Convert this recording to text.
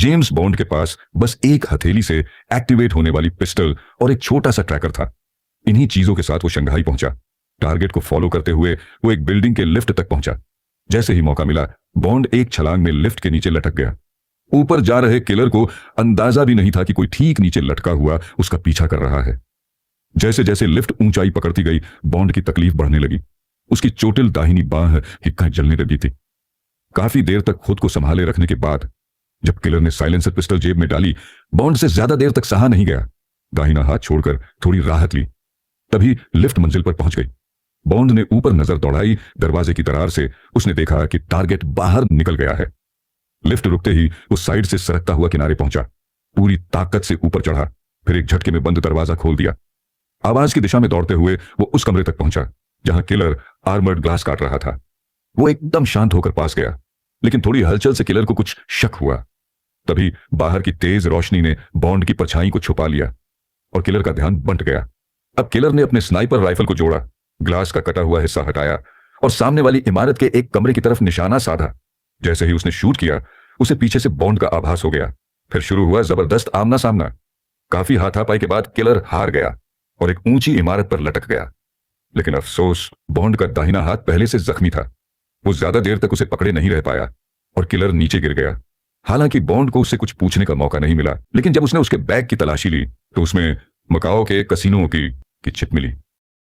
James bond के पास बस एक हथेली से एक्टिवेट होने वाली पिस्टल और एक छोटा सा ट्रैकर था। इन्हीं चीजों के साथ वो शंघाई पहुंचा। टारगेट को फॉलो करते हुए वो एक बिल्डिंग के लिफ्ट तक पहुंचा। जैसे ही मौका मिला, बॉन्ड एक छलांग में लिफ्ट के नीचे लटक गया। ऊपर जा रहे किलर को अंदाजा भी नहीं था कि कोई ठीक नीचे लटका हुआ उसका पीछा कर रहा है। जैसे जैसे लिफ्ट ऊंचाई पकड़ती गई, बॉन्ड की तकलीफ बढ़ने लगी। उसकी चोटिल दाहिनी बांह हिक्का जलने लगी थी। काफी देर तक खुद को संभाले रखने के बाद जब किलर ने साइलेंसर पिस्टल जेब में डाली, बॉन्ड से ज्यादा देर तक सहा नहीं गया। दाहिना हाथ छोड़कर थोड़ी राहत ली। तभी लिफ्ट मंजिल पर पहुंच गई। बॉन्ड ने ऊपर नजर दौड़ाई। दरवाजे की दरार से उसने देखा कि टारगेट बाहर निकल गया है। लिफ्ट रुकते ही वो साइड से सरकता हुआ किनारे पहुंचा। पूरी ताकत से ऊपर चढ़ा, फिर एक झटके में बंद दरवाजा खोल दिया। आवाज की दिशा में दौड़ते हुए वो उस कमरे तक पहुंचा जहां किलर आर्मर्ड ग्लास काट रहा था। वो एकदम शांत होकर पास गया, लेकिन थोड़ी हलचल से किलर को कुछ शक हुआ। तभी बाहर की तेज रोशनी ने बॉन्ड की परछाई को छुपा लिया और किलर का ध्यान बंट गया। अब किलर ने अपने स्नाइपर राइफल को जोड़ा, ग्लास का कटा हुआ हिस्सा हटाया और सामने वाली इमारत के एक कमरे की तरफ निशाना साधा। जैसे ही उसने शूट किया, उसे पीछे से बॉन्ड का आभास हो गया। फिर शुरू हुआ जबरदस्त आमना सामना। काफी हाथापाई के बाद किलर हार गया और एक ऊंची इमारत पर लटक गया। लेकिन अफसोस, बॉन्ड का दाहिना हाथ पहले से जख्मी था। वो ज्यादा देर तक उसे पकड़े नहीं रह पाया और किलर नीचे गिर गया। हालांकि बॉन्ड को उससे कुछ पूछने का मौका नहीं मिला, लेकिन जब उसने उसके बैग की तलाशी ली तो उसमें मकाओ के कसिनो की चिप मिली।